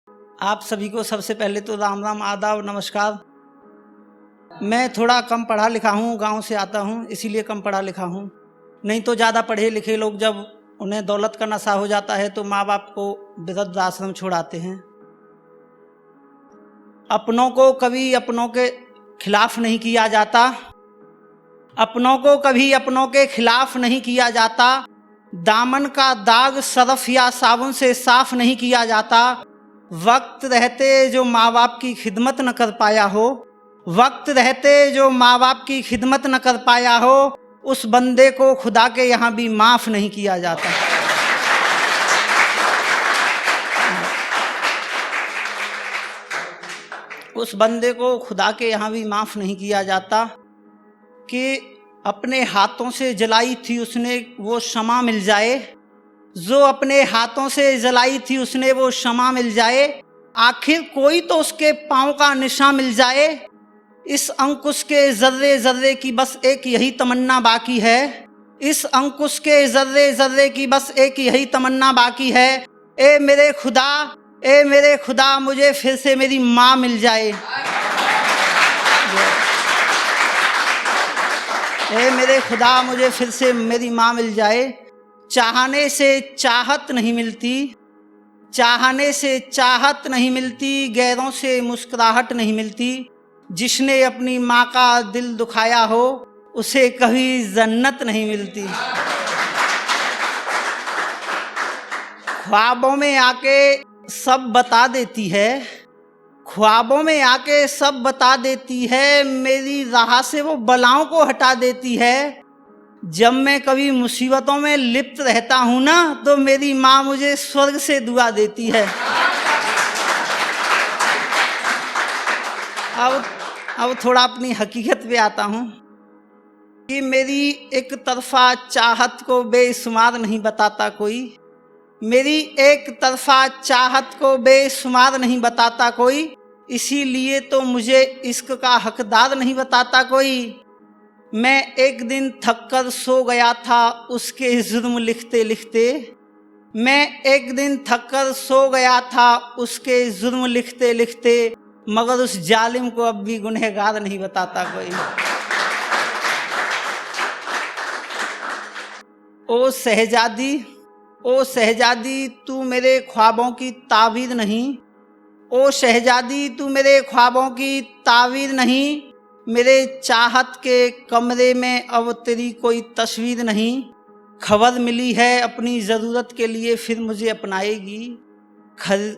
आप सभी को सबसे पहले तो राम राम, आदाब, नमस्कार। मैं थोड़ा कम पढ़ा लिखा हूँ, गांव से आता हूँ, इसीलिए कम पढ़ा लिखा हूँ। नहीं तो ज़्यादा पढ़े लिखे लोग जब उन्हें दौलत का नशा हो जाता है तो माँ बाप को वृद्धाश्रम छोड़ाते हैं। अपनों को कभी अपनों के खिलाफ नहीं किया जाता, अपनों को कभी अपनों के खिलाफ नहीं किया जाता। दामन का दाग सरफ या साबुन से साफ नहीं किया जाता। वक्त रहते जो माँ बाप की खिदमत न कर पाया हो, वक्त रहते जो माँ बाप की खिदमत न कर पाया हो, उस बंदे को खुदा के यहाँ भी माफ़ नहीं किया जाता। उस बंदे को खुदा के यहाँ भी माफ़ नहीं किया जाता कि अपने हाथों से जलाई थी उसने वो क्षमा मिल जाए, जो अपने हाथों से जलाई थी उसने वो क्षमा मिल जाए। आखिर कोई तो उसके पाँव का निशान मिल जाए। इस अंकुश के जर्रे जर्रे की बस एक यही तमन्ना बाकी है, इस अंकुश के जर्रे जर्रे की बस एक यही तमन्ना बाकी है। ए मेरे खुदा, ए मेरे खुदा, मुझे फिर से मेरी माँ मिल जाए। ए मेरे खुदा, मुझे फिर से मेरी माँ मिल जाए। चाहने से चाहत नहीं मिलती, चाहने से चाहत नहीं मिलती, गैरों से मुस्कुराहट नहीं मिलती। जिसने अपनी माँ का दिल दुखाया हो उसे कभी जन्नत नहीं मिलती। ख्वाबों में आके सब बता देती है, ख्वाबों में आके सब बता देती है, मेरी राह से वो बलाओं को हटा देती है। जब मैं कभी मुसीबतों में लिप्त रहता हूँ ना, तो मेरी माँ मुझे स्वर्ग से दुआ देती है। अब थोड़ा अपनी हकीकत पे आता हूँ कि मेरी एक तरफा चाहत को बेशुमार नहीं बताता कोई, मेरी एक तरफा चाहत को बेशुमार नहीं बताता कोई, इसीलिए तो मुझे इश्क का हकदार नहीं बताता कोई। मैं एक दिन थक कर सो गया था उसके जुर्म लिखते लिखते, मैं एक दिन थक कर सो गया था उसके जुर्म लिखते लिखते, मगर उस जालिम को अब भी गुनहगार नहीं बताता कोई। ओ शहजादी, ओ शहजादी, तू मेरे ख्वाबों की ताबीर नहीं, ओ शहजादी, तू मेरे ख्वाबों की ताबीर नहीं। मेरे चाहत के कमरे में अब तेरी कोई तस्वीर नहीं। खबर मिली है अपनी ज़रूरत के लिए फिर मुझे अपनाएगी,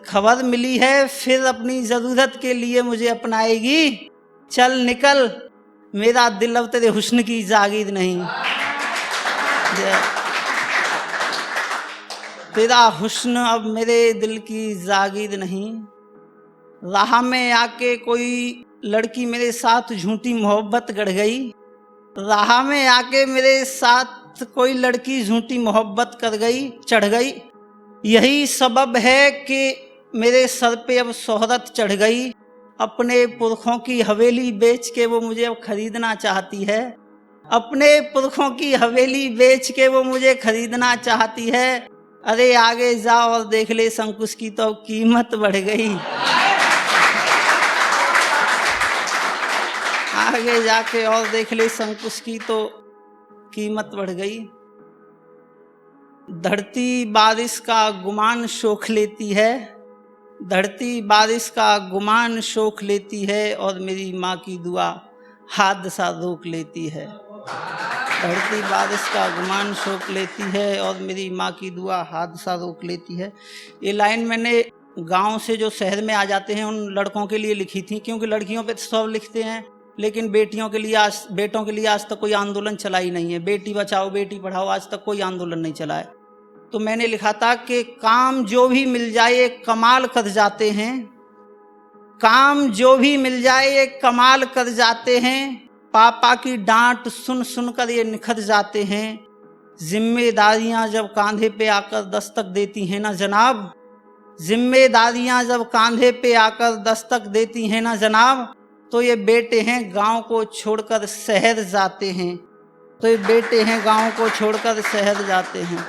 खबर मिली है फिर अपनी ज़रूरत के लिए मुझे अपनाएगी। चल निकल, मेरा दिल अब तेरे हुस्न की जागीर नहीं, तेरा हुस्न अब मेरे दिल की जागीर नहीं। राह में आके कोई लड़की मेरे साथ झूठी मोहब्बत गढ़ गई, राह में आके मेरे साथ कोई लड़की झूठी मोहब्बत कर गई, चढ़ गई। यही सबब है कि मेरे सर पे अब शोहरत चढ़ गई। अपने पुरखों की हवेली बेच के वो मुझे अब खरीदना चाहती है, अपने पुरखों की हवेली बेच के वो मुझे खरीदना चाहती है। अरे आगे जा और देख ले संकुश की तो कीमत बढ़ गई, आगे जाके और देख ले संकुश की तो कीमत बढ़ गई। धरती बारिश का गुमान शोख लेती है, धरती बारिश का गुमान शोख लेती है, और मेरी माँ की दुआ हादसा रोक लेती है। धरती बारिश का गुमान शोक लेती है और मेरी माँ की दुआ हादसा रोक लेती है। ये लाइन मैंने गांव से जो शहर में आ जाते हैं उन लड़कों के लिए लिखी थी, क्योंकि लड़कियों पे सब लिखते हैं, लेकिन बेटियों के लिए बेटों के लिए आज तक कोई आंदोलन चला ही नहीं है। बेटी बचाओ बेटी पढ़ाओ, आज तक कोई आंदोलन नहीं चला है। तो मैंने लिखा था कि काम जो भी मिल जाए कमाल कर जाते हैं, काम जो भी मिल जाए कमाल कर जाते हैं। पापा की डांट सुन सुनकर ये निखर जाते हैं। जिम्मेदारियां जब कांधे पे आकर दस्तक देती हैं ना जनाब, जिम्मेदारियां जब कांधे पे आकर दस्तक देती हैं ना जनाब, तो ये बेटे हैं गांव को छोड़कर शहर जाते हैं, तो ये बेटे हैं गांव को छोड़कर शहर जाते हैं।